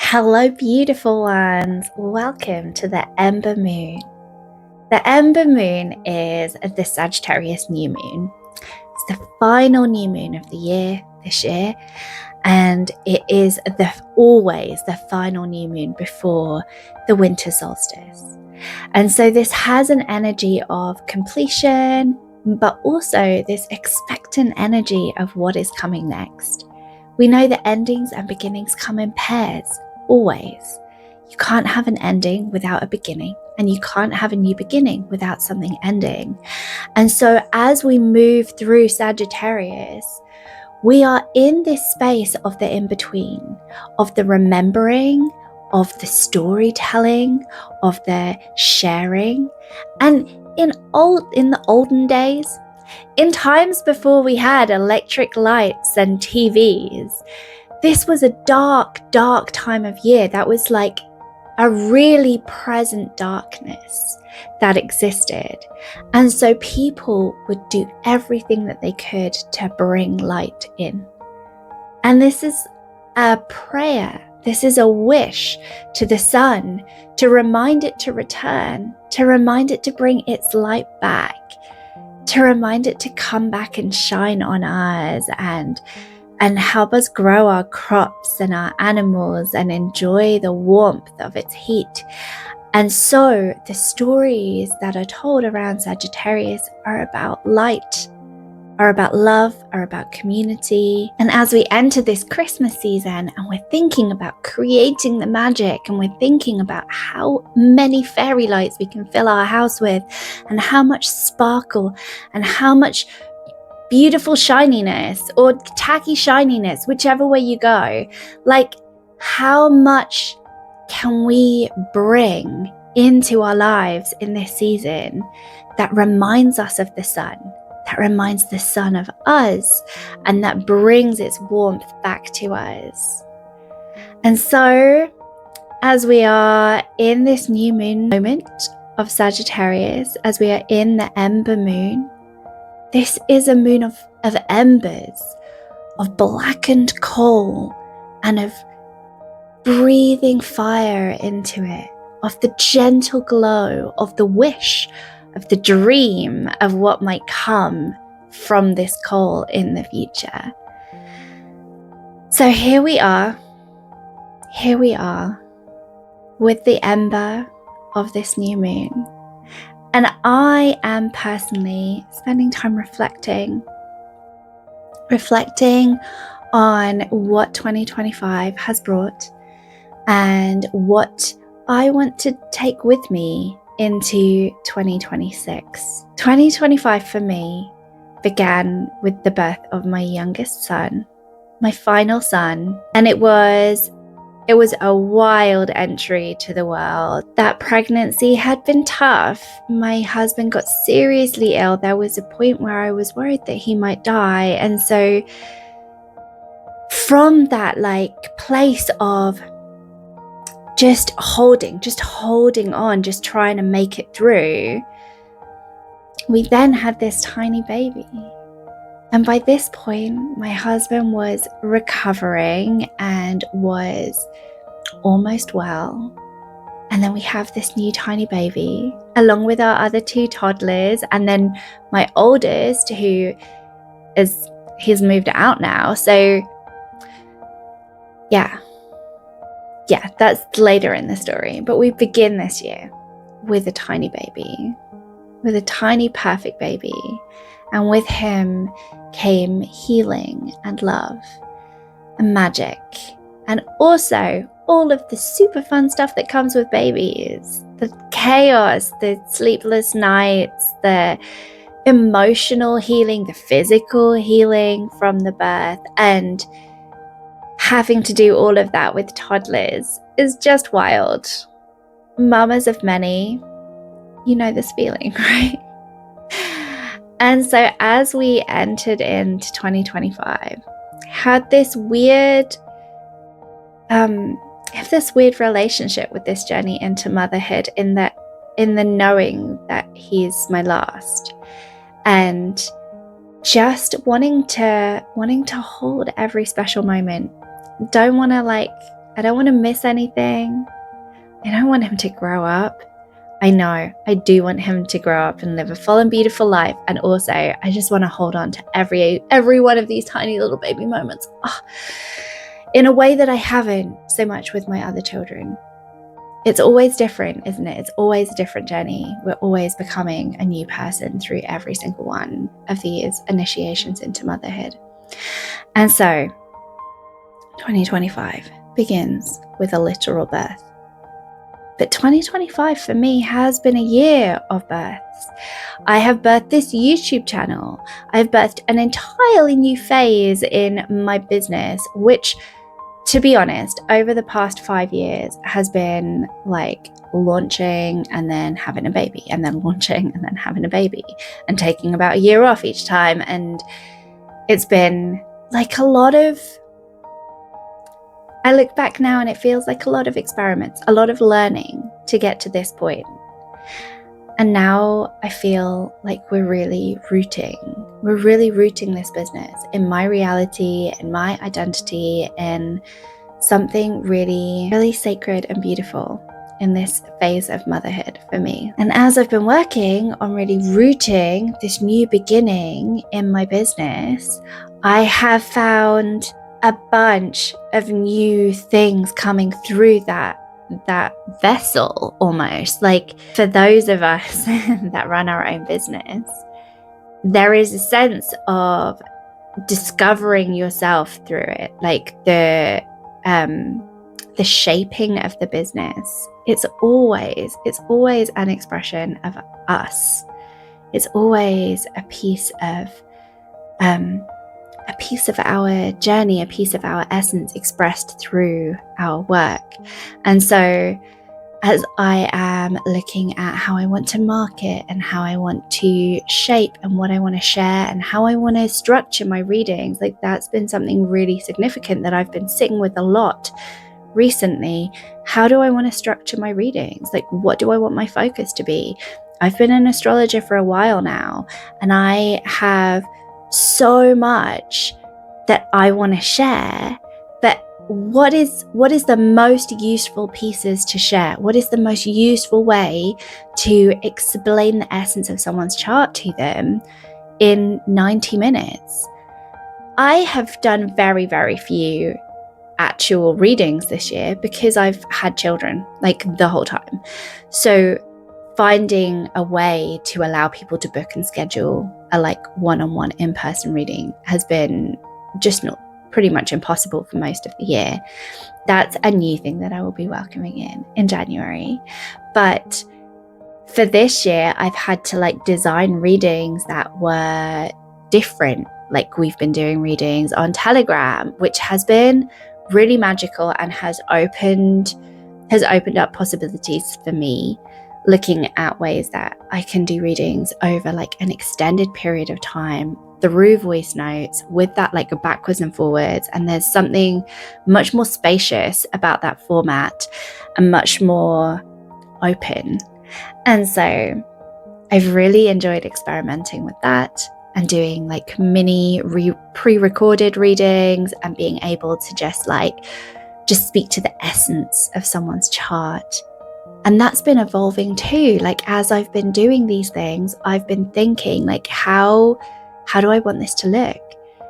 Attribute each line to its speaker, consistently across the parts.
Speaker 1: Hello, beautiful ones. Welcome to the Ember Moon. The Ember Moon is the Sagittarius New Moon. It's the final new moon of the year this year, and it is always the final new moon before the Winter Solstice. And so this has an energy of completion, but also this expectant energy of what is coming next. We know that endings and beginnings come in pairs, always. You can't have an ending without a beginning, and you can't have a new beginning without something ending. And so as we move through Sagittarius, we are in this space of the in-between, of the remembering, of the storytelling, of the sharing. And in the olden days, in times before we had electric lights and TVs, this was a dark, dark time of year. That was like a really present darkness that existed. And so people would do everything that they could to bring light in. And this is a prayer. This is a wish to the sun to remind it to return, to remind it to bring its light back, to remind it to come back and shine on us and help us grow our crops and our animals and enjoy the warmth of its heat. And so the stories that are told around Sagittarius are about light, are about love, are about community. And as we enter this Christmas season and we're thinking about creating the magic, and we're thinking about how many fairy lights we can fill our house with, and how much sparkle and how much beautiful shininess or tacky shininess, whichever way you go, like how much can we bring into our lives in this season that reminds us of the sun, that reminds the sun of us, and that brings its warmth back to us. And so as we are in this new moon moment of Sagittarius, as we are in the Ember Moon, this is a moon of embers, of blackened coal, and of breathing fire into it, of the gentle glow, of the wish, of the dream of what might come from this coal in the future. So here we are with the ember of this new moon. And I am personally spending time reflecting on what 2025 has brought and what I want to take with me into 2026. 2025 for me began with the birth of my youngest son, my final son, and it was a wild entry to the world. That pregnancy had been tough. My husband got seriously ill. There was a point where I was worried that he might die. And so from that place of just holding on, just trying to make it through, we then had this tiny baby. And by this point, my husband was recovering and was almost well. And then we have this new tiny baby, along with our other two toddlers. And then my oldest, he's moved out now. So yeah, that's later in the story. But we begin this year with a tiny baby, with a tiny perfect baby. And with him came healing and love and magic, and also all of the super fun stuff that comes with babies, the chaos, the sleepless nights, the emotional healing, the physical healing from the birth, and having to do all of that with toddlers is just wild. Mamas of many, you know this feeling, right? And so as we entered into 2025, had this weird relationship with this journey into motherhood, in the knowing that he's my last, and just wanting to hold every special moment. Don't want to I don't want to miss anything. I don't want him to grow up. I know I do want him to grow up and live a full and beautiful life. And also, I just want to hold on to every one of these tiny little baby moments in a way that I haven't so much with my other children. It's always different, isn't it? It's always a different journey. We're always becoming a new person through every single one of these initiations into motherhood. And so 2025 begins with a literal birth. But 2025 for me has been a year of births. I have birthed this YouTube channel. I've birthed an entirely new phase in my business, which, to be honest, over the past 5 years has been like launching and then having a baby, and then launching and then having a baby, and taking about a year off each time. And it's been like a lot of, I look back now and it feels like a lot of experiments, a lot of learning to get to this point. And now I feel like we're really rooting this business in my reality, in my identity, in something really, really sacred and beautiful in this phase of motherhood for me. And as I've been working on really rooting this new beginning in my business, I have found a bunch of new things coming through that vessel almost. Like, for those of us that run our own business, there is a sense of discovering yourself through it, like the shaping of the business. It's always an expression of us. It's always a piece of our journey, a piece of our essence expressed through our work. And so as I am looking at how I want to market and how I want to shape and what I want to share and how I want to structure my readings, like, that's been something really significant that I've been sitting with a lot recently. How do I want to structure my readings? Like, what do I want my focus to be? I've been an astrologer for a while now, and I have so much that I want to share, but what is the most useful pieces to share? What is the most useful way to explain the essence of someone's chart to them in 90 minutes? I have done very, very few actual readings this year because I've had children like the whole time. So finding a way to allow people to book and schedule a like one-on-one in-person reading has been just not pretty much impossible for most of the year. That's a new thing that I will be welcoming in January. But for this year, I've had to like design readings that were different. Like, we've been doing readings on Telegram, which has been really magical and has opened up possibilities for me, looking at ways that I can do readings over like an extended period of time through voice notes with that like backwards and forwards. And there's something much more spacious about that format and much more open. And so I've really enjoyed experimenting with that and doing like mini pre-recorded readings and being able to just speak to the essence of someone's chart. And that's been evolving too. Like, as I've been doing these things, I've been thinking like, how do I want this to look?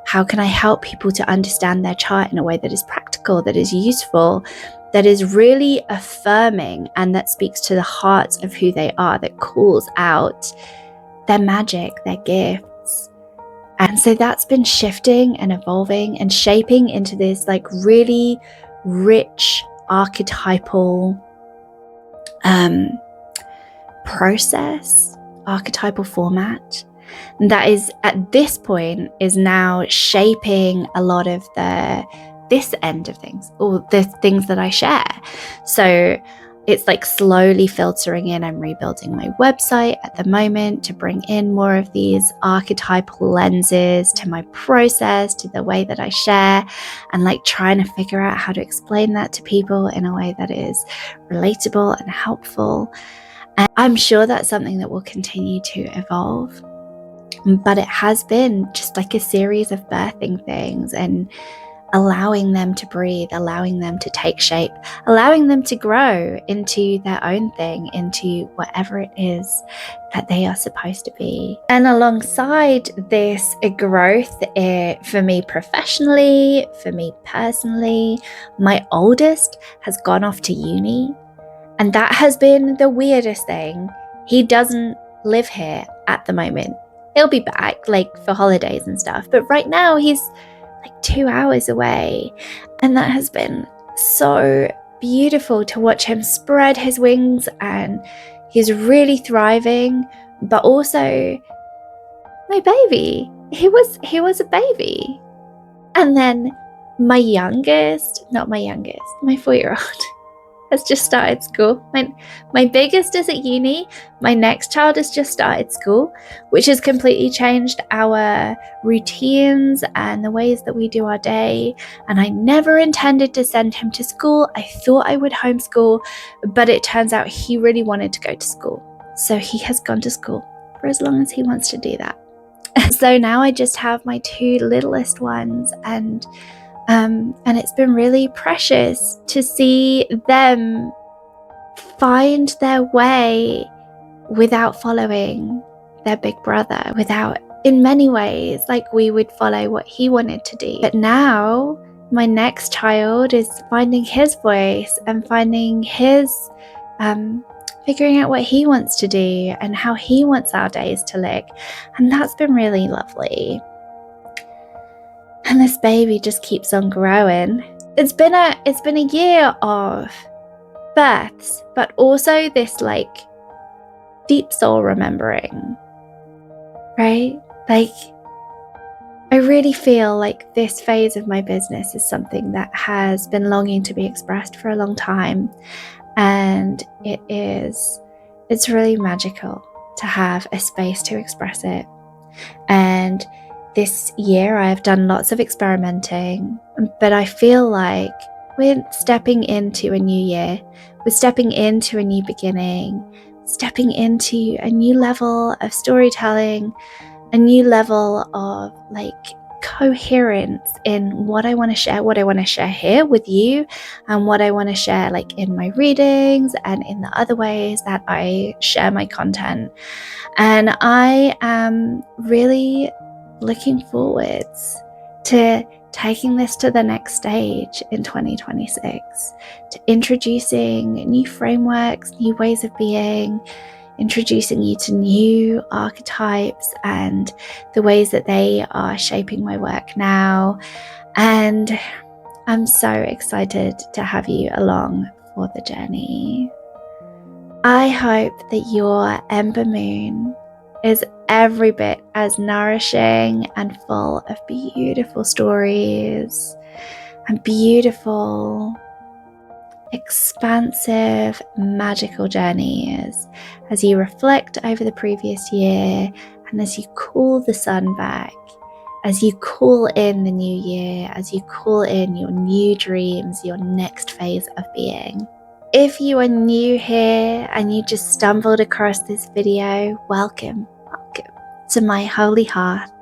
Speaker 1: How can I help people to understand their chart in a way that is practical, that is useful, that is really affirming, and that speaks to the hearts of who they are, that calls out their magic, their gifts. And so that's been shifting and evolving and shaping into this like really rich archetypal process, archetypal format that is at this point is now shaping a lot of this end of things, or the things that I share. So it's like slowly filtering in. I'm rebuilding my website at the moment to bring in more of these archetypal lenses to my process, to the way that I share, and like trying to figure out how to explain that to people in a way that is relatable and helpful. And I'm sure that's something that will continue to evolve. But it has been just like a series of birthing things and allowing them to breathe, allowing them to take shape, allowing them to grow into their own thing, into whatever it is that they are supposed to be. And alongside this growth, for me professionally, for me personally, my oldest has gone off to uni, and that has been the weirdest thing. He doesn't live here at the moment. He'll be back for holidays and stuff, but right now he's 2 hours away, and that has been so beautiful to watch him spread his wings, and he's really thriving. But also my baby, he was a baby. And then my 4-year-old has just started school. My biggest is at uni. My next child has just started school, which has completely changed our routines and the ways that we do our day. And I never intended to send him to school. I thought I would homeschool, but it turns out he really wanted to go to school. So he has gone to school for as long as he wants to do that. So now I just have my 2 littlest ones, and it's been really precious to see them find their way without following their big brother, without, in many ways, we would follow what he wanted to do. But now my next child is finding his voice and finding his, figuring out what he wants to do and how he wants our days to look. And that's been really lovely. And this baby just keeps on growing. It's been a year of births, but also this deep soul remembering, right? I really feel like this phase of my business is something that has been longing to be expressed for a long time. And it's really magical to have a space to express it. And this year I've done lots of experimenting, but I feel like we're stepping into a new year. We're stepping into a new beginning, stepping into a new level of storytelling, a new level of coherence in what I want to share here with you, and what I want to share in my readings and in the other ways that I share my content. And I am really looking forwards to taking this to the next stage in 2026, to introducing new frameworks, new ways of being, introducing you to new archetypes and the ways that they are shaping my work now. And I'm so excited to have you along for the journey. I hope that your Ember Moon is every bit as nourishing and full of beautiful stories and beautiful, expansive, magical journeys as you reflect over the previous year, and as you call the sun back, as you call in the new year, as you call in your new dreams, your next phase of being. If you are new here and you just stumbled across this video, welcome to my holy hearth,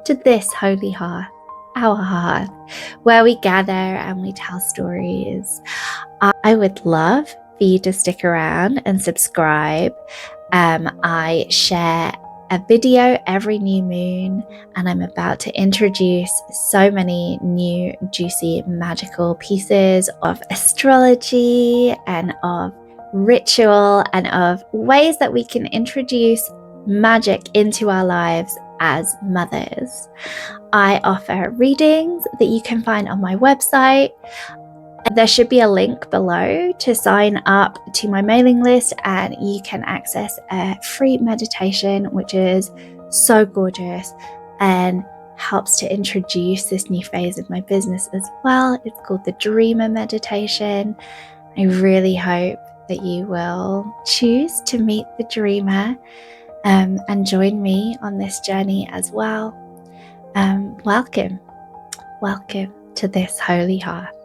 Speaker 1: to this holy hearth, our hearth, where we gather and we tell stories. I would love for you to stick around and subscribe. I share a video every new moon, and I'm about to introduce so many new juicy magical pieces of astrology and of ritual and of ways that we can introduce magic into our lives as mothers. I offer readings that you can find on my website. There should be a link below to sign up to my mailing list, and you can access a free meditation which is so gorgeous and helps to introduce this new phase of my business as well. It's called the Dreamer Meditation. I really hope that you will choose to meet the dreamer and join me on this journey as well. Welcome to this holy hearth.